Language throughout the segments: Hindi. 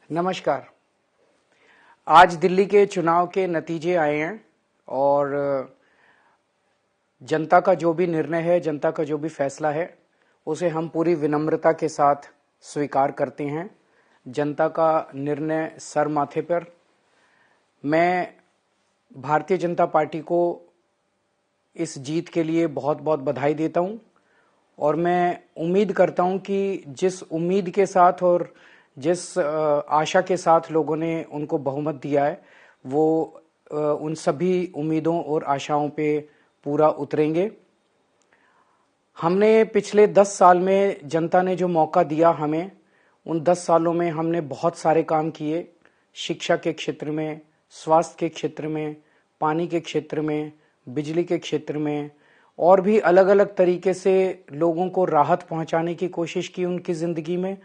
नमस्कार। आज दिल्ली के चुनाव के नतीजे आए हैं और जनता का जो भी निर्णय है, जनता का जो भी फैसला है, उसे हम पूरी विनम्रता के साथ स्वीकार करते हैं। जनता का निर्णय सर माथे पर। मैं भारतीय जनता पार्टी को इस जीत के लिए बहुत बहुत बधाई देता हूं और मैं उम्मीद करता हूं कि जिस उम्मीद के साथ और जिस आशा के साथ लोगों ने उनको बहुमत दिया है, वो उन सभी उम्मीदों और आशाओं पे पूरा उतरेंगे। हमने पिछले 10 साल में जनता ने जो मौका दिया हमें, उन 10 सालों में हमने बहुत सारे काम किए। शिक्षा के क्षेत्र में, स्वास्थ्य के क्षेत्र में, पानी के क्षेत्र में, बिजली के क्षेत्र में और भी अलग अलग तरीके से लोगों को राहत पहुंचाने की कोशिश की उनकी ज़िंदगी में,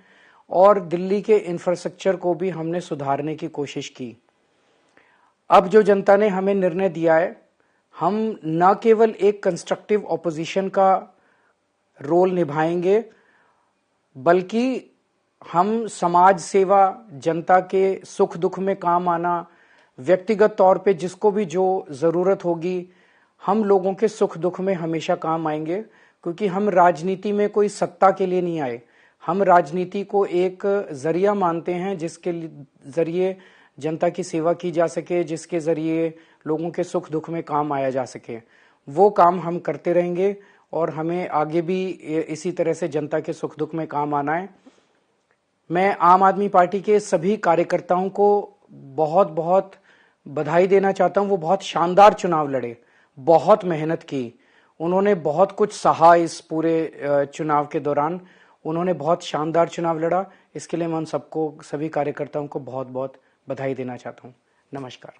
और दिल्ली के इंफ्रास्ट्रक्चर को भी हमने सुधारने की कोशिश की। अब जो जनता ने हमें निर्णय दिया है, हम न केवल एक कंस्ट्रक्टिव ऑपोजिशन का रोल निभाएंगे, बल्कि हम समाज सेवा, जनता के सुख दुख में काम आना, व्यक्तिगत तौर पे जिसको भी जो ज़रूरत होगी, हम लोगों के सुख दुख में हमेशा काम आएंगे। क्योंकि हम राजनीति में कोई सत्ता के लिए नहीं आए, हम राजनीति को एक जरिया मानते हैं जिसके जरिए जनता की सेवा की जा सके, जिसके जरिए लोगों के सुख दुख में काम आया जा सके। वो काम हम करते रहेंगे और हमें आगे भी इसी तरह से जनता के सुख दुख में काम आना है। मैं आम आदमी पार्टी के सभी कार्यकर्ताओं को बहुत बहुत बधाई देना चाहता हूं। वो बहुत शानदार चुनाव लड़े, बहुत मेहनत की, उन्होंने बहुत कुछ सहा। इस पूरे चुनाव के दौरान उन्होंने बहुत शानदार चुनाव लड़ा। इसके लिए मैं उन सबको, सभी कार्यकर्ताओं को बहुत बहुत बधाई देना चाहता हूं। नमस्कार।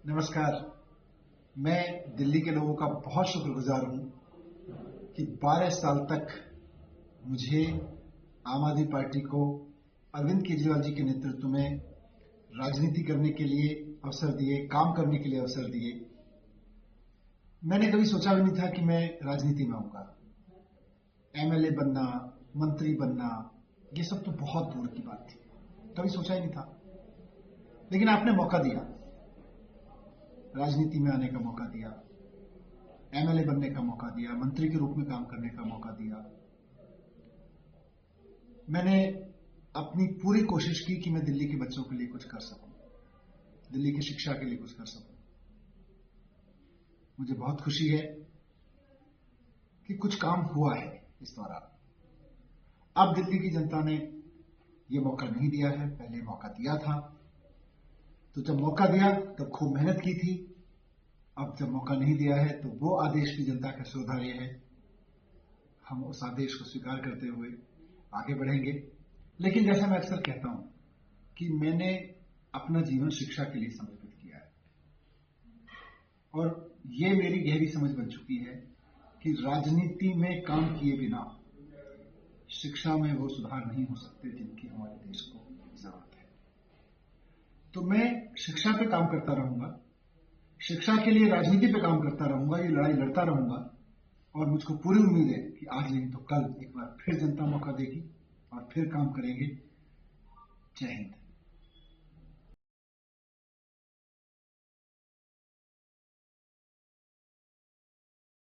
नमस्कार। मैं दिल्ली के लोगों का बहुत शुक्रगुजार हूं कि 12 साल तक मुझे आम आदमी पार्टी को अरविंद केजरीवाल जी के नेतृत्व में राजनीति करने के लिए अवसर दिए, काम करने के लिए अवसर दिए। मैंने कभी सोचा भी नहीं था कि मैं राजनीति में आऊंगा। एमएलए बनना, मंत्री बनना, ये सब तो बहुत दूर की बात थी, कभी सोचा ही नहीं था। लेकिन आपने मौका दिया, राजनीति में आने का मौका दिया, एमएलए बनने का मौका दिया, मंत्री के रूप में काम करने का मौका दिया। मैंने अपनी पूरी कोशिश की कि मैं दिल्ली के बच्चों के लिए कुछ कर सकूं, दिल्ली की शिक्षा के लिए कुछ कर सकूं। मुझे बहुत खुशी है कि कुछ काम हुआ है इस दौरान। अब दिल्ली की जनता ने यह मौका नहीं दिया है, पहले मौका दिया था। तो जब मौका दिया तब खूब मेहनत की थी। अब जब मौका नहीं दिया है तो वो आदेश भी जनता का सुधार्य है। हम उस आदेश को स्वीकार करते हुए आगे बढ़ेंगे। लेकिन जैसा मैं अक्सर कहता हूं कि मैंने अपना जीवन शिक्षा के लिए समर्पित किया है और ये मेरी गहरी समझ बन चुकी है कि राजनीति में काम किए बिना शिक्षा में वो सुधार नहीं हो सकते जिनकी हमारे देश को जरूरत है। तो मैं शिक्षा पे काम करता रहूंगा, शिक्षा के लिए राजनीति पे काम करता रहूंगा, ये लड़ाई लड़ता रहूंगा। और मुझको पूरी उम्मीद है कि आज नहीं तो कल एक बार फिर जनता मौका देगी और फिर काम करेंगे। जय हिंद।